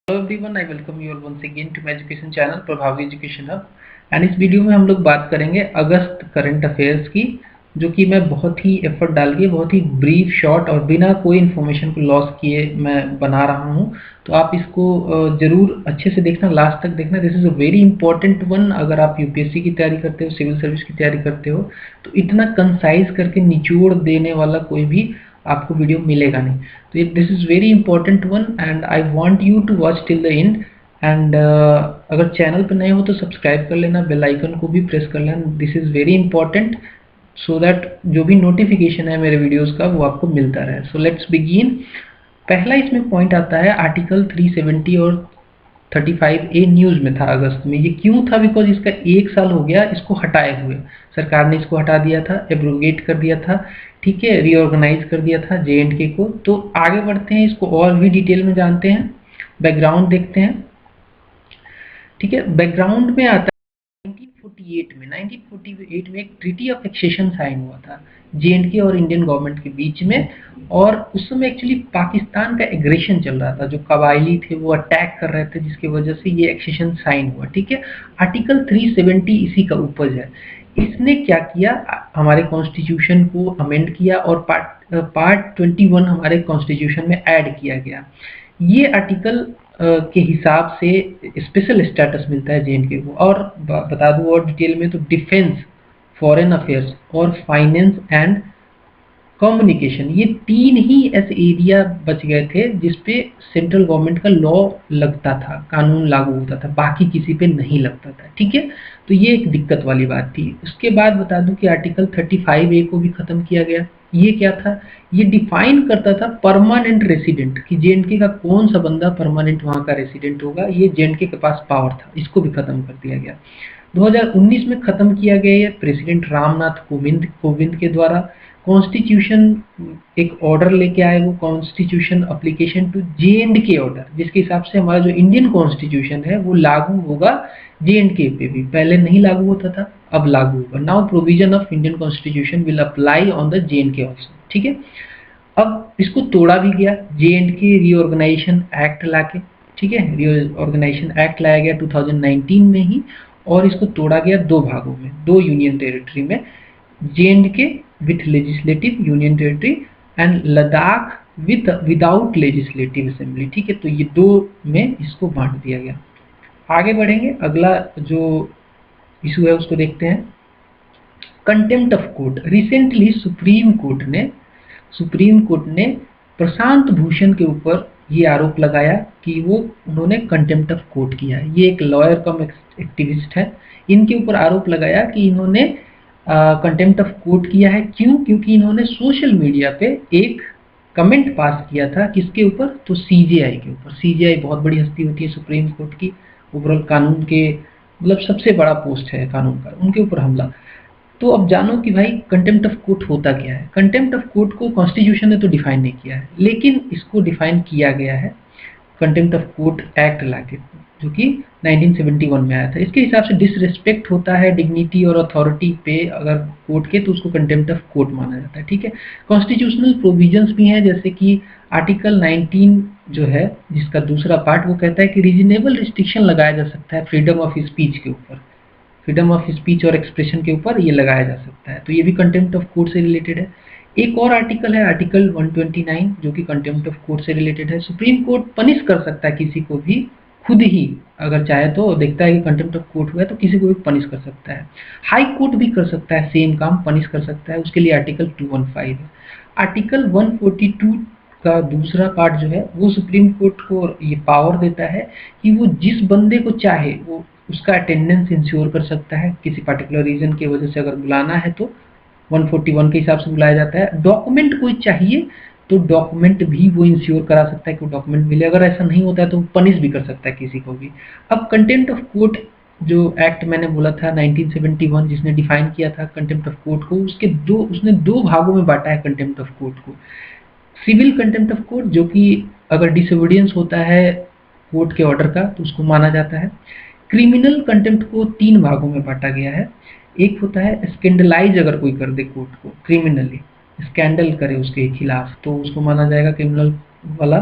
Hello everyone, I welcome you all once again to my education channel Prabhavi education hub. And इस video में हम लोग बात करेंगे अगस्त करंट अफेयर्स की, जो कि मैं बहुत ही एफर्ट डाल के बहुत ही ब्रीफ शॉर्ट और बिना कोई इन्फॉर्मेशन को लॉस किए मैं बना रहा हूँ। तो आप इसको ज़रूर अच्छे से देखना, लास्ट तक देखना। This is a very important one. अगर आप यूपीएससी की तैयारी करते हो, सिविल सर्विस की तैयारी करते हो, तो इतना कंसाइज करके निचोड़ देने वाला कोई भी आपको वीडियो मिलेगा नहीं। तो this is very important one and I want you to watch till the end. And अगर चैनल पर नए हो तो सब्सक्राइब कर लेना, बेल आइकन को भी प्रेस कर लेना। This is very important so that जो भी नोटिफिकेशन है मेरे वीडियोस का वो आपको मिलता रहे। So let's begin. पहला इसमें पॉइंट आता है आर्टिकल 370 और 35A न्यूज़ में था अगस्त में। ये क्यों था? बिकॉज इसका 1 साल हो गया इसको हटाए हुए। सरकार ने इसको हटा दिया था, एब्रोगेट कर दिया था, ठीक है, रीऑर्गेनाइज कर दिया था JNK को। तो आगे बढ़ते हैं, इसको और भी डिटेल में जानते हैं, बैकग्राउंड देखते हैं। ठीक है, बैकग्राउंड में आता है 1948 में एक ट्रीटी ऑफ एक्सेशन साइन हुआ था JNK और इंडियन गवर्नमेंट के बीच में। और उस समय एक्चुअली पाकिस्तान का एग्रेशन चल रहा था, जो कबायली थे वो अटैक कर रहे थे, जिसकी वजह से ये एक्सेशन साइन हुआ। ठीक है, आर्टिकल 370 इसी का उपज है। इसने क्या किया, हमारे कॉन्स्टिट्यूशन को अमेंड किया और पार्ट 21 हमारे कॉन्स्टिट्यूशन में ऐड किया गया। ये आर्टिकल के हिसाब से स्पेशल स्टेटस मिलता है JNK को। और बता दूं और डिटेल में, तो डिफेंस, फॉरेन अफेयर्स और फाइनेंस एंड कम्युनिकेशन, ये तीन ही ऐसे एरिया बच गए थे जिसपे सेंट्रल गवर्नमेंट का लॉ लगता था, कानून लागू होता था, बाकी किसी पे नहीं लगता था। ठीक है, तो ये एक दिक्कत वाली बात थी। उसके बाद बता दूं कि आर्टिकल 35A को भी खत्म किया गया। ये क्या था? ये डिफाइन करता था परमानेंट रेसिडेंट, कि JNK का कौन सा बंदा परमानेंट वहां का रेसिडेंट होगा। ये JNK के पास पावर था, इसको भी खत्म कर दिया गया। 2019 में खत्म किया गया ये प्रेसिडेंट रामनाथ कोविंद के द्वारा। कॉन्स्टिट्यूशन एक ऑर्डर लेके आए, वो constitution application to JNK order, जिसके हिसाब से हमारा जो इंडियन कॉन्स्टिट्यूशन है वो लागू होगा JNK पे भी। पहले नहीं लागू होता था, अब लागू होगा। Now provision of Indian constitution will apply on the JNK also. ठीक है, अब इसको तोड़ा भी गया JNK रीऑर्गेनाइजेशन एक्ट लाके। ठीक है, रीऑर्गेनाइजेशन एक्ट लाया गया 2019 में ही, और इसको तोड़ा गया दो भागों में, दो यूनियन टेरिटरी में, JNK with legislative union territory and Ladakh without legislative assembly. ठीक है, तो ये दो में इसको बांट दिया गया। आगे बढ़ेंगे, अगला जो इशू है उसको देखते हैं, contempt of court. Recently supreme court ने प्रशांत भूषण के ऊपर ये आरोप लगाया कि वो उन्होंने कंटेम्प्ट ऑफ कोर्ट किया है। ये एक लॉयर कम एक्टिविस्ट है, इनके ऊपर आरोप लगाया कि इन्होंने कंटेम्प्ट ऑफ कोर्ट किया है। क्यों? क्योंकि इन्होंने सोशल मीडिया पे एक कमेंट पास किया था, किसके ऊपर? तो CJI के ऊपर। CJI बहुत बड़ी हस्ती होती है सुप्रीम कोर्ट की, ओवरऑल कानून के मतलब सबसे बड़ा पोस्ट है कानून का, उनके ऊपर हमला। तो अब जानो कि भाई कंटेम्प्ट ऑफ कोर्ट होता क्या है। कंटेम्प्ट ऑफ कोर्ट को कॉन्स्टिट्यूशन ने तो डिफाइन नहीं किया है, लेकिन इसको डिफाइन किया गया है कंटेम्प्ट ऑफ कोर्ट एक्ट लाके, जो कि 1971 में आया था। इसके हिसाब से डिसरिस्पेक्ट होता है डिग्निटी और अथॉरिटी पे अगर कोर्ट के, तो उसको कंटेम्प्ट ऑफ कोर्ट माना जाता है। ठीक है, कॉन्स्टिट्यूशनल प्रोविजंस भी हैं, जैसे कि आर्टिकल 19 जो है, जिसका दूसरा पार्ट, वो कहता है कि रीजनेबल रिस्ट्रिक्शन लगाया जा सकता है फ्रीडम ऑफ स्पीच के ऊपर, फ्रीडम ऑफ स्पीच और एक्सप्रेशन के ऊपर ये लगाया जा सकता है। तो ये भी कंटेम्प्ट ऑफ कोर्ट से रिलेटेड है। एक और आर्टिकल है आर्टिकल 129, जो कि कंटेम्प्ट ऑफ कोर्ट से रिलेटेड है। सुप्रीम कोर्ट पनिश कर सकता है किसी को भी खुद ही, अगर चाहे तो देखता है कि कंटेम्प्ट ऑफ कोर्ट हुआ है तो किसी को भी पनिश कर सकता है। हाई कोर्ट भी कर सकता है, सेम काम पनिश कर सकता है, उसके लिए आर्टिकल 215 है। आर्टिकल 142 का दूसरा पार्ट जो है, वो सुप्रीम कोर्ट को ये पावर देता है कि वो जिस बंदे को चाहे वो उसका अटेंडेंस इंश्योर कर सकता है, किसी पर्टिकुलर रीजन की वजह से अगर बुलाना है तो 141 के हिसाब से बुलाया जाता है। डॉक्यूमेंट कोई चाहिए तो डॉक्यूमेंट भी वो इंश्योर करा सकता है कि वो डॉक्यूमेंट मिले। अगर ऐसा नहीं होता है तो पनिश भी कर सकता है किसी को भी। अब कंटेम्प्ट ऑफ कोर्ट जो एक्ट मैंने बोला था 1971, जिसने डिफाइन किया था कंटेम्प्ट ऑफ कोर्ट को, उसने दो भागों में बांटा है कंटेम्प्ट ऑफ कोर्ट को। सिविल कंटेम्प्ट ऑफ कोर्ट, जो कि अगर डिसोबीडियंस होता है कोर्ट के ऑर्डर का तो उसको माना जाता है। क्रिमिनल कंटेम्प्ट को तीन भागों में बांटा गया है। एक होता है स्कैंडलाइज, अगर कोई कर दे कोर्ट को क्रिमिनली, स्कैंडल करे उसके खिलाफ, तो उसको माना जाएगा क्रिमिनल वाला,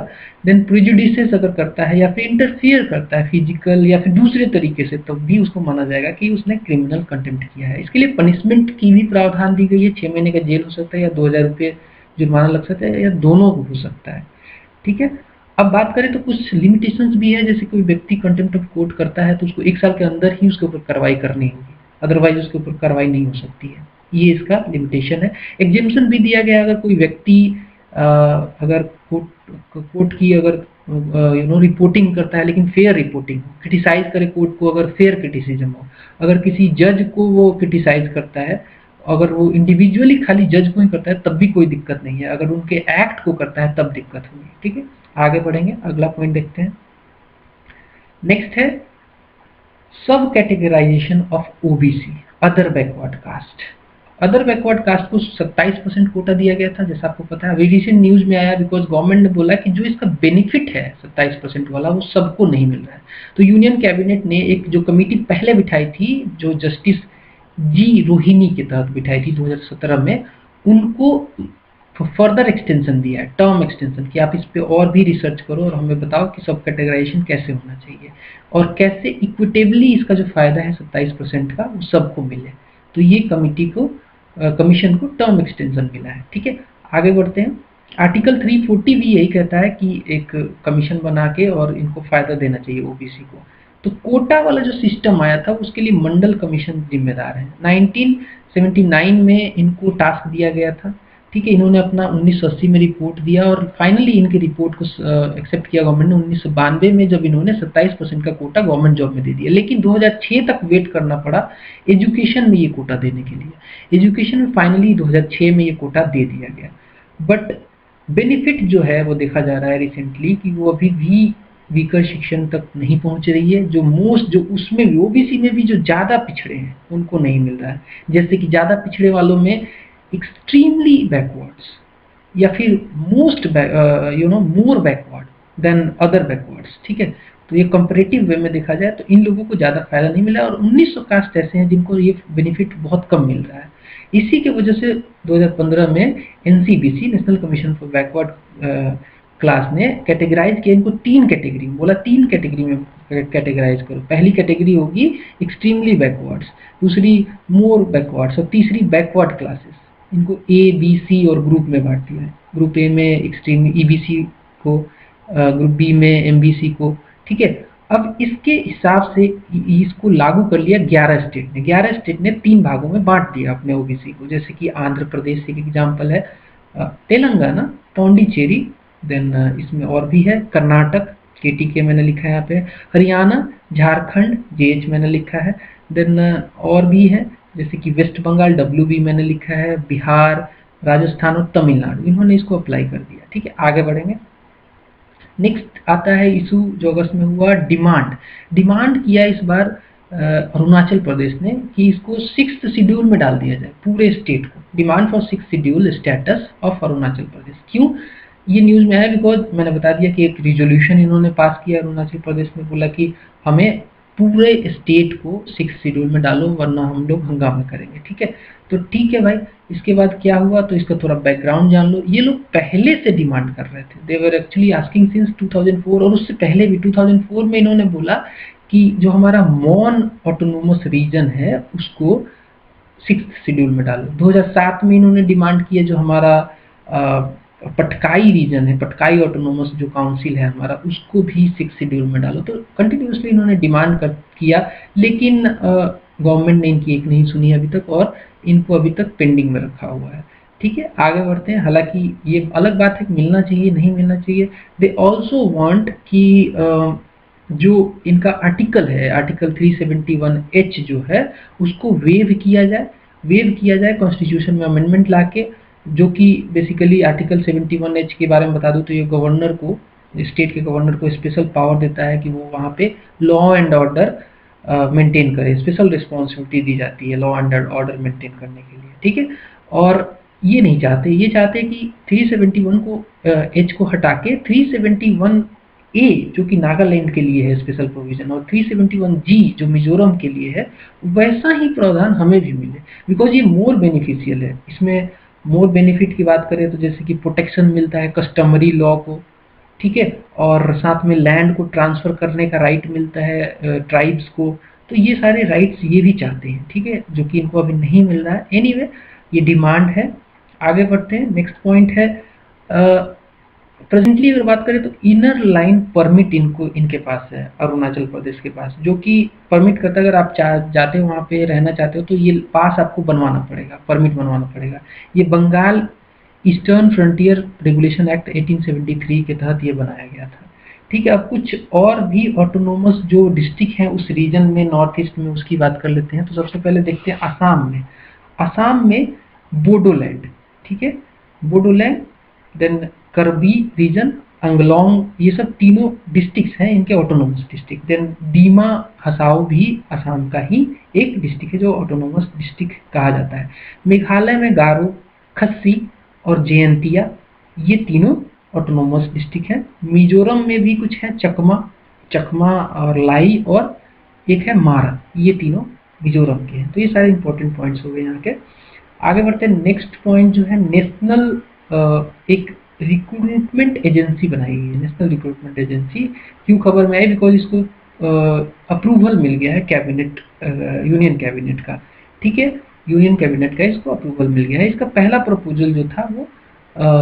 देन प्रिजुडिसेस अगर करता है या फिर इंटरफियर करता है फिजिकल या फिर दूसरे तरीके से, तब भी उसको माना जाएगा कि उसने क्रिमिनल कंटेम्प्ट किया है। इसके लिए पनिशमेंट की भी प्रावधान दी गई है, 6 महीने का जेल हो सकता है या 2000 रुपये जुर्माना लग सकता है या दोनों हो सकता है। ठीक है, अब बात करें तो कुछ लिमिटेशंस भी है, जैसे कोई व्यक्ति कंटेम्प्ट ऑफ कोर्ट करता है तो उसको 1 साल के अंदर ही उसके ऊपर कार्रवाई करनी होगी, अदरवाइज उसके ऊपर कार्रवाई नहीं हो सकती है। ये इसका लिमिटेशन है। एग्जेम्पशन भी दिया गया, अगर कोई व्यक्ति अगर कोर्ट की अगर रिपोर्टिंग करता है, लेकिन फेयर रिपोर्टिंग, क्रिटिसाइज करे कोर्ट को, अगर फेयर क्रिटिसिज्म हो, अगर किसी जज को वो क्रिटिसाइज करता है, अगर वो इंडिविजुअली खाली जज को ही करता है तब भी कोई दिक्कत नहीं है, अगर उनके एक्ट को करता है तब दिक्कत होगी। ठीक है, आगे बढ़ेंगे, अगला पॉइंट देखते हैं। नेक्स्ट है subcategorization of OBC other backward caste. Other backward caste को 27% कोटा दिया गया था, जैसा आपको पता है। अभी रिसेंट न्यूज में आया, बिकॉज गवर्नमेंट ने बोला कि जो इसका बेनिफिट है 27% वाला, वो सबको नहीं मिल रहा है। तो यूनियन कैबिनेट ने एक जो कमेटी पहले बिठाई थी, जो जस्टिस जी रोहिणी के तहत बिठाई थी 2017 में, उनको फर्दर एक्सटेंशन दिया है, टर्म एक्सटेंशन, कि आप इस पे और भी रिसर्च करो और हमें बताओ कि सब कैटेगराइजेशन कैसे होना चाहिए और कैसे इक्विटेबली इसका जो फायदा है 27% का वो सबको मिले। तो ये कमिटी को कमीशन को टर्म एक्सटेंशन मिला है। ठीक है, आगे बढ़ते हैं। आर्टिकल 340 भी यही कहता है कि एक कमीशन बना के और इनको फायदा देना चाहिए ओबीसी को। तो कोटा वाला जो सिस्टम आया था उसके लिए मंडल कमीशन जिम्मेदार है। 1979 में इनको टास्क दिया गया था। ठीक है, इन्होंने अपना 1980 में रिपोर्ट दिया और फाइनली इनकी रिपोर्ट को एक्सेप्ट किया गवर्नमेंट ने 1992 में, जब इन्होंने 27% का कोटा गवर्नमेंट जॉब में दे दिया। लेकिन 2006 तक वेट करना पड़ा एजुकेशन में ये कोटा देने के लिए। एजुकेशन में फाइनली 2006 में ये कोटा दे दिया गया, बट बेनिफिट जो है वो देखा जा रहा है रिसेंटली कि वो अभी भी वीकर शिक्षण तक नहीं पहुंच रही है। जो उसमें ओबीसी में भी जो ज़्यादा पिछड़े हैं उनको नहीं मिल रहा है। जैसे कि ज़्यादा पिछड़े वालों में एक्सट्रीमली बैकवर्ड्स या फिर most more backward than other backwards. ठीक है, तो ये कंपैरेटिव वे में देखा जाए तो इन लोगों को ज़्यादा फायदा नहीं मिला और 1900 कास्ट ऐसे हैं जिनको ये बेनिफिट बहुत कम मिल रहा है। इसी की वजह से 2015 में NCBC, national commission for backward class ने कैटेगराइज किया इनको 3 कैटेगरी, बोला 3 कैटेगरी में कैटेगराइज करो। पहली कैटेगरी होगी एक्सट्रीमली बैकवर्ड्स, दूसरी मोर बैकवर्ड्स और तीसरी बैकवर्ड क्लासेस। इनको ए बी सी और ग्रुप में बांट दिया है। ग्रुप ए में एक्सट्रीम ईबीसी को, ग्रुप बी में एमबीसी को। ठीक है, अब इसके हिसाब से इसको लागू कर लिया 11 स्टेट ने। 11 स्टेट ने 3 भागों में बांट दिया अपने ओबीसी को, जैसे कि आंध्र प्रदेश एक एग्जाम्पल है, तेलंगाना, पौंडीचेरी, देन इसमें और भी है कर्नाटक, केटीके मैंने लिखा है यहाँ पे, हरियाणा, झारखंड, जेएच मैंने लिखा है, देन और भी है जैसे कि वेस्ट बंगाल, डब्ल्यू मैंने लिखा है, बिहार, राजस्थान और तमिलनाडु, इन्होंने इसको अप्लाई कर दिया। ठीक है, आगे बढ़ेंगे। नेक्स्ट आता है इशू जो अगस्त में हुआ, डिमांड किया इस बार अरुणाचल प्रदेश ने कि इसको 6th शेड्यूल में डाल दिया जाए पूरे स्टेट को। Demand for 6th schedule status of Arunachal Pradesh. क्यों ये न्यूज में आया? बिकॉज मैंने बता दिया कि एक रिजोल्यूशन इन्होंने पास किया अरुणाचल प्रदेश में, बोला कि हमें पूरे स्टेट को 6th शेड्यूल में डालो वरना हम लोग हंगामा करेंगे। ठीक है, तो ठीक है भाई। इसके बाद क्या हुआ तो इसका थोड़ा बैकग्राउंड जान लो। ये लोग पहले से डिमांड कर रहे थे, दे वर एक्चुअली आस्किंग सिंस 2004, और उससे पहले भी 2004 में इन्होंने बोला कि जो हमारा मॉन ऑटोनोमस रीजन है उसको 6th शेड्यूल में डालो। 2007 में इन्होंने डिमांड किया जो हमारा पटकाई रीजन है, पटकाई ऑटोनोमस जो काउंसिल है हमारा, उसको भी 6th शेड्यूल में डालो। तो कंटिन्यूसली इन्होंने डिमांड किया, लेकिन गवर्नमेंट ने इनकी एक नहीं सुनी अभी तक और इनको अभी तक पेंडिंग में रखा हुआ है। ठीक है, आगे बढ़ते हैं। हालांकि ये अलग बात है कि मिलना चाहिए नहीं मिलना चाहिए। दे ऑल्सो वांट कि जो इनका आर्टिकल है, आर्टिकल 371H जो है उसको वेव किया जाए कॉन्स्टिट्यूशन में अमेंडमेंट लाके, जो कि बेसिकली आर्टिकल 71H के बारे में बता दूं तो ये गवर्नर को, स्टेट के गवर्नर को स्पेशल पावर देता है कि वो वहाँ पे लॉ एंड ऑर्डर मेंटेन करे, स्पेशल रिस्पॉन्सिबिलिटी दी जाती है लॉ एंड ऑर्डर मेंटेन करने के लिए। ठीक है, और ये नहीं चाहते, ये चाहते कि 371 को H को हटा के 371A जो कि नागालैंड के लिए है स्पेशल प्रोविजन, और 371G जो मिजोरम के लिए है, वैसा ही प्रावधान हमें भी मिले, बिकॉज ये मोर बेनिफिशियल है। इसमें मोर बेनिफिट की बात करें तो जैसे कि प्रोटेक्शन मिलता है कस्टमरी लॉ को, ठीक है, और साथ में लैंड को ट्रांसफर करने का राइट मिलता है ट्राइब्स को। तो ये सारे राइट्स ये भी चाहते हैं, ठीक है, जो कि इनको अभी नहीं मिल रहा है। एनीवे ये डिमांड है। आगे बढ़ते हैं, नेक्स्ट पॉइंट है प्रेजेंटली अगर बात करें तो इनर लाइन परमिट इनको इनके पास है, अरुणाचल प्रदेश के पास, जो कि परमिट करता है। अगर आप जाते हो वहाँ पे रहना चाहते हो तो ये पास आपको बनवाना पड़ेगा, परमिट बनवाना पड़ेगा। ये Bengal eastern frontier regulation act 1873 के तहत ये बनाया गया था, ठीक है। अब कुछ और भी ऑटोनोमस जो डिस्ट्रिक्ट हैं उस रीजन में, नॉर्थ ईस्ट में, उसकी बात कर लेते हैं। तो सबसे पहले देखते हैं असम में। असम में बोडोलैंड, ठीक है, बोडोलैंड, देन करबी रीजन, अंगलोंग, ये सब तीनों डिस्ट्रिक्ट्स हैं इनके ऑटोनोमस डिस्ट्रिक्ट। देन दीमा हसाओ भी असम का ही एक डिस्ट्रिक्ट है जो ऑटोनोमस डिस्ट्रिक्ट कहा जाता है। मेघालय में गारो, खस्सी और जयंतिया, ये तीनों ऑटोनोमस डिस्ट्रिक्ट हैं। मिजोरम में भी कुछ है, चकमा, चकमा और लाई, और एक है मारा, ये तीनों मिजोरम के हैं। तो ये सारे इंपॉर्टेंट पॉइंट्स हो गए यहाँ के। आगे बढ़ते हैं, नेक्स्ट पॉइंट जो है नेशनल एक रिक्रूटमेंट एजेंसी बनाई गई है, नेशनल रिक्रूटमेंट एजेंसी। क्यों खबर में आई? बिकॉज इसको अप्रूवल मिल गया है कैबिनेट, यूनियन कैबिनेट का, ठीक है, यूनियन कैबिनेट का इसको अप्रूवल मिल गया है। इसका पहला प्रपोजल जो था वो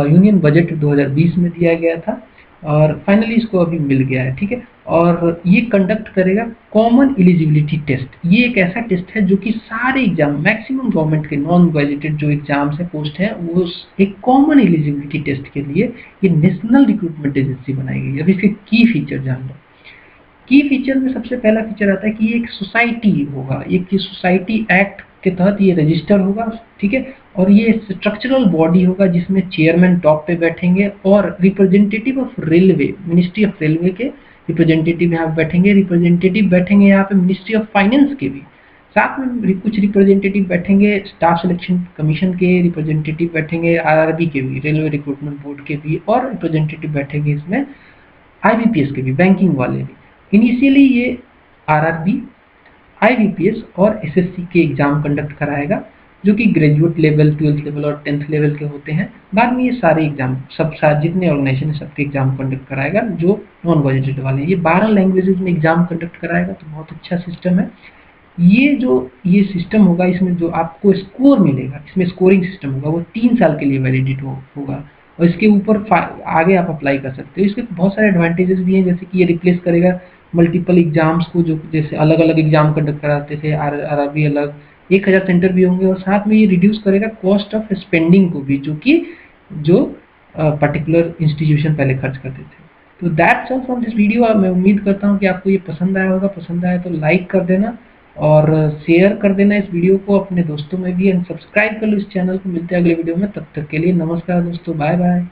यूनियन बजट 2020 में दिया गया था और फाइनली इसको अभी मिल गया है, ठीक है। और ये कंडक्ट करेगा कॉमन एलिजिबिलिटी टेस्ट। ये एक ऐसा टेस्ट है जो कि सारे एग्जाम, मैक्सिमम गवर्नमेंट के नॉन गैजेटेड जो एग्जाम्स है, पोस्ट है, वो एक कॉमन एलिजिबिलिटी टेस्ट के लिए ये नेशनल रिक्रूटमेंट एजेंसी बनाई गई है। अब इसके की फीचर जान लो। की फीचर में सबसे पहला फीचर आता है कि ये एक सोसाइटी होगा, एक सोसाइटी एक्ट के तहत ये रजिस्टर होगा, ठीक है। और ये स्ट्रक्चरल बॉडी होगा जिसमें चेयरमैन टॉप पे बैठेंगे और representative of railway, ministry of railway के रिप्रेजेंटेटिव यहाँ बैठेंगे। रिप्रेजेंटेटिव बैठेंगे यहाँ पे मिनिस्ट्री ऑफ फाइनेंस के भी, साथ में कुछ रिप्रेजेंटेटिव बैठेंगे स्टाफ सिलेक्शन कमीशन के, रिप्रेजेंटेटिव बैठेंगे आरआरबी के भी, रेलवे रिक्रूटमेंट बोर्ड के भी, और रिप्रेजेंटेटिव बैठेंगे इसमें आईबीपीएस के भी, बैंकिंग वाले भी। इनिशियली ये आरआरबी, आईबीपीएस और एसएससी के एग्जाम कंडक्ट कराएगा, जो कि ग्रेजुएट लेवल, 12th लेवल और 10th लेवल के होते हैं। बाद में ये सारे एग्जाम, सब जितने ऑर्गेनाइजेशन है सबके एग्जाम कंडक्ट कराएगा जो नॉन गजेटेड वाले हैं। ये 12 लैंग्वेजेस में एग्जाम कंडक्ट कराएगा, तो बहुत अच्छा सिस्टम है। ये सिस्टम होगा, इसमें जो आपको स्कोर मिलेगा, इसमें स्कोरिंग सिस्टम होगा, वो 3 साल के लिए वैलिडिट होगा और इसके ऊपर आगे आप अप्लाई कर सकते हो। इसके बहुत सारे एडवांटेजेस भी हैं, जैसे कि ये रिप्लेस करेगा मल्टीपल एग्जाम्स को, जो जैसे अलग अलग एग्जाम कंडक्ट कराते थे, आरआरबी अलग, 1000 सेंटर भी होंगे। और साथ में ये रिड्यूस करेगा कॉस्ट ऑफ स्पेंडिंग को भी, जो पर्टिकुलर इंस्टीट्यूशन पहले खर्च करते थे। तो that's all from this video. मैं उम्मीद करता हूँ कि आपको ये पसंद आया होगा। पसंद आया तो लाइक कर देना और शेयर कर देना इस वीडियो को अपने दोस्तों में भी, एंड सब्सक्राइब कर लो इस चैनल को। मिलते हैं अगले वीडियो में, तब तक के लिए नमस्कार दोस्तों, बाय बाय।